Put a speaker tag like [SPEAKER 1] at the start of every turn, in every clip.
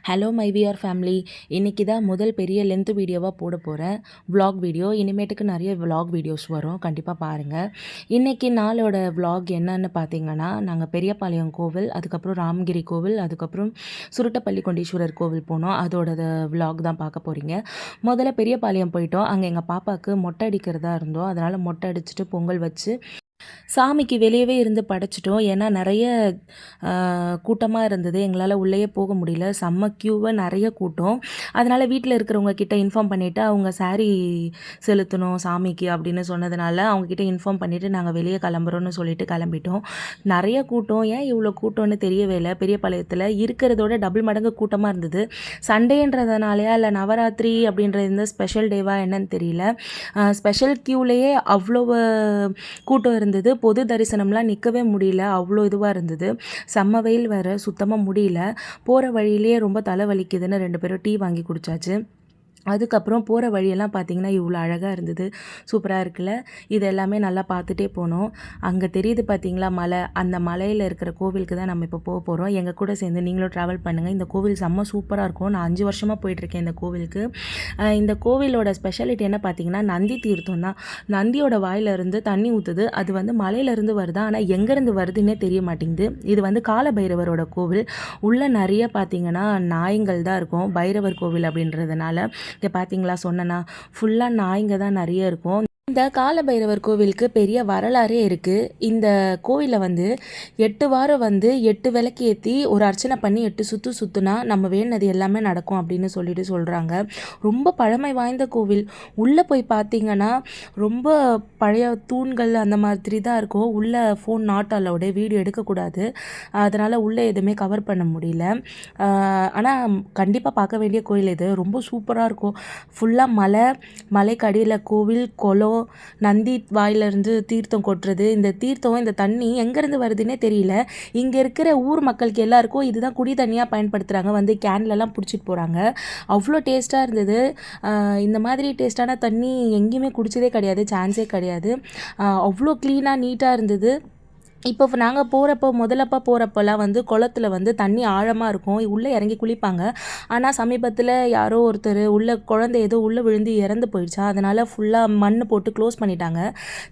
[SPEAKER 1] Hello my wear family. இன்றைக்கி தான் முதல் பெரிய லென்த் வீடியோவாக போட போகிறேன். Vlog video. இனிமேட்டுக்கு நிறைய விலாக் வீடியோஸ் வரும், கண்டிப்பாக பாருங்கள். இன்றைக்கி நாளோட விலாக் என்னன்னு பார்த்தீங்கன்னா, நாங்கள் பெரியபாளையம் கோவில், அதுக்கப்புறம் ராமகிரி கோவில், அதுக்கப்புறம் சுருட்டப்பள்ளி கொண்டீஸ்வரர் கோவில் போனோம். அதோட விலாக் தான் பார்க்க போகிறீங்க. முதல்ல பெரியபாளையம் போயிட்டோம். அங்கே எங்கள் பாப்பாவுக்கு மொட்டை அடிக்கிறதா இருந்தோம். அதனால் மொட்டை அடிச்சுட்டு பொங்கல் வச்சு சாமிக்கு வெளியவே இருந்து படைச்சிட்டோம். ஏன்னா நிறைய கூட்டமாக இருந்தது, எங்களால் உள்ளேயே போக முடியல. செம்ம க்யூவாக நிறைய கூட்டம். அதனால் வீட்டில் இருக்கிறவங்க கிட்ட இன்ஃபார்ம் பண்ணிவிட்டு அவங்க சாரீ செலுத்தணும் சாமிக்கு அப்படின்னு சொன்னதுனால அவங்கக்கிட்ட இன்ஃபார்ம் பண்ணிவிட்டு நாங்கள் வெளியே கிளம்புறோன்னு சொல்லிட்டு கிளம்பிட்டோம். நிறைய கூட்டம். ஏன் இவ்வளோ கூட்டம்னு தெரியவே இல்லை. பெரியபாளையத்தில் இருக்கிறதோட டபுள் மடங்கு கூட்டமாக இருந்தது. சண்டேன்றதுனாலையா இல்லை நவராத்திரி அப்படின்ற இந்த ஸ்பெஷல் டேவா என்னன்னு தெரியல, ஸ்பெஷல் க்யூலேயே அவ்வளோ கூட்டம் இருந்தது. பொது தரிசனம்லாம் நிற்கவே முடியல, அவ்வளோ இதுவாக இருந்தது. செம்ம வெயில் வேறு, சுத்தமாக முடியல. போகிற வழியிலேயே ரொம்ப தலை வலிக்குதுன்னு 2 பேரும் டீ வாங்கி குடித்தாச்சு. அதுக்கப்புறம் போகிற வழியெல்லாம் பார்த்திங்கன்னா இவ்வளோ அழகாக இருந்தது. சூப்பராக இருக்குல்ல. இது எல்லாமே நல்லா பார்த்துட்டே போனோம். அங்கே தெரியுது பார்த்திங்களா மலை, அந்த மலையில் இருக்கிற கோவிலுக்கு தான் நம்ம இப்போ போகிறோம். எங்கள் கூட சேர்ந்து நீங்களும் ட்ராவல் பண்ணுங்கள். இந்த கோவில் செம்ம சூப்பராக இருக்கும். நான் 5 வருஷமாக போயிட்டுருக்கேன் இந்த கோவிலுக்கு. இந்த கோவிலோட ஸ்பெஷாலிட்டி என்ன பார்த்திங்கன்னா, நந்தி தீர்த்தம் தான். நந்தியோட வாயிலிருந்து தண்ணி ஊற்றுது. அது வந்து மலையிலேருந்து வருது, ஆனால் எங்கேருந்து வருதுன்னே தெரிய மாட்டேங்குது. இது வந்து கால பைரவரோட கோவில். உள்ளே நிறைய பார்த்திங்கன்னா நாய்கள் தான் இருக்கும். பைரவர் கோவில் அப்படின்றதுனால இங்கே பார்த்தீங்களா, சொன்னேன்னா ஃபுல்லாக நாய்ங்க தான் நிறைய இருக்கும். இந்த காலபைரவர் கோவிலுக்கு பெரிய வரலாறே இருக்குது. இந்த கோவிலில் வந்து 8 வாரம் வந்து 8 விளக்கு ஏற்றி ஒரு அர்ச்சனை பண்ணி 8 சுற்று சுற்றுனா நம்ம வேணுனது எல்லாமே நடக்கும் அப்படின்னு சொல்லிட்டு சொல்கிறாங்க. ரொம்ப பழமை வாய்ந்த கோவில். உள்ளே போய் பார்த்தீங்கன்னா ரொம்ப பழைய தூண்கள் அந்த மாதிரி தான் இருக்கும். உள்ளே ஃபோன் நாட் அலவுடு, வீடியோ எடுக்கக்கூடாது. அதனால் உள்ளே எதுவுமே கவர் பண்ண முடியல. ஆனால் கண்டிப்பாக பார்க்க வேண்டிய கோவில் இது. ரொம்ப சூப்பராக இருக்கும். ஃபுல்லாக மலைக்கு அடியில் கோவில், குளம், நந்தி வாயிலிருந்து தீர்த்தம் கொட்டுறது. இந்த தீர்த்தம், இந்த தண்ணி எங்கேருந்து வருதுன்னே தெரியல. இங்கே இருக்கிற ஊர் மக்களுக்கு எல்லாருக்கும் இதுதான் குடி தண்ணியாக பயன்படுத்துகிறாங்க. வந்து கேன்லலாம் பிடிச்சிட்டு போகிறாங்க. அவ்வளோ டேஸ்ட்டாக இருந்தது. இந்த மாதிரி டேஸ்ட்டான தண்ணி எங்கேயுமே குடிச்சதே கிடையாது, சான்ஸே கிடையாது. அவ்வளோ க்ளீனாக நீட்டாக இருந்தது. இப்போ நாங்கள் முதலப்போ போகிறப்பெல்லாம் வந்து குளத்துல வந்து தண்ணி ஆழமாக இருக்கும், உள்ளே இறங்கி குளிப்பாங்க. ஆனால் சமீபத்தில் யாரோ ஒருத்தர் குழந்தை ஏதோ உள்ளே விழுந்து இறந்து போயிடுச்சா, அதனால் ஃபுல்லாக மண் போட்டு க்ளோஸ் பண்ணிட்டாங்க.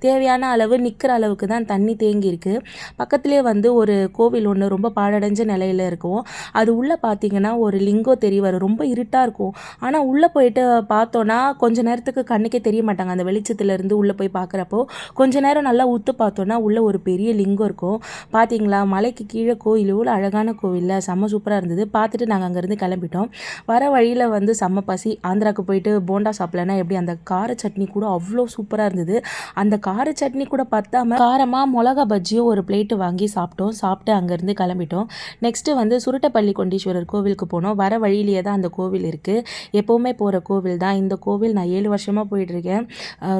[SPEAKER 1] தேவையான அளவு நிற்கிற அளவுக்கு தான் தண்ணி தேங்கியிருக்கு. பக்கத்துலேயே வந்து ஒரு கோவில் ஒன்று ரொம்ப பாழடைஞ்ச நிலையில் இருக்கும். அது உள்ளே பார்த்தீங்கன்னா ஒரு லிங்கம் தெரிய வரும். ரொம்ப இருட்டாக இருக்கும். ஆனால் உள்ளே போயிட்டு பார்த்தோன்னா கொஞ்ச நேரத்துக்கு கண்ணுக்கே தெரிய மாட்டாங்க. அந்த வெளிச்சத்துலேருந்து உள்ளே போய் பார்க்குறப்போ கொஞ்ச நேரம் நல்லா உத்து பார்த்தோன்னா உள்ளே ஒரு பெரிய லிங்கம் இருக்கும். பார்த்தீங்களா, மலைக்கு கீழே கோயில். இவ்வளோ அழகான கோவிலில் செம்ம சூப்பராக இருந்தது. பார்த்துட்டு நாங்கள் அங்கேருந்து கிளம்பிட்டோம். வர வழியில் வந்து செம்ம பசி. ஆந்திராவுக்கு போயிட்டு போண்டா சாப்பிட்லன்னா எப்படி, அந்த கார சட்னி கூட அவ்வளோ சூப்பராக இருந்தது. அந்த கார சட்னி கூட பத்தாம காரமாக மிளகா பஜ்ஜியும் ஒரு பிளேட்டு வாங்கி சாப்பிட்டோம். சாப்பிட்டு அங்கேருந்து கிளம்பிட்டோம். நெக்ஸ்ட்டு வந்து சுருட்டப்பள்ளி கொண்டீஸ்வரர் கோவிலுக்கு போனோம். வர வழியிலேயே தான் அந்த கோவில் இருக்குது. எப்போவுமே போகிற கோவில் தான் இந்த கோவில். நான் 7 வருஷமாக போயிட்டுருக்கேன்.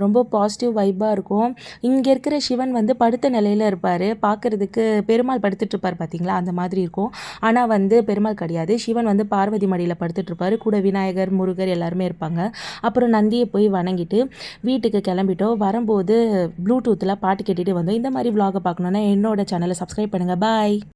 [SPEAKER 1] ரொம்ப பாசிட்டிவ் வைப்பாக இருக்கும். இங்கே இருக்கிற சிவன் வந்து படுத்த நிலையில் இருப்பார். பார்க்குறதுக்கு பெருமாள் படுத்துட்ருப்பார் பார்த்தீங்களா, அந்த மாதிரி இருக்கும். ஆனால் வந்து பெருமாள் கிடையாது. சிவன் வந்து பார்வதி மடியில் படுத்துட்ருப்பார். கூட விநாயகர், முருகர் எல்லாருமே இருப்பாங்க. அப்புறம் நந்தியை போய் வணங்கிட்டு வீட்டுக்கு கிளம்பிட்டோம். வரும்போது ப்ளூடூத்தில் பாட்டு கேட்டுகிட்டு வந்தோம். இந்த மாதிரி விலாகை பார்க்கணுன்னா என்னோட சேனலை சப்ஸ்கிரைப் பண்ணுங்கள். பாய்.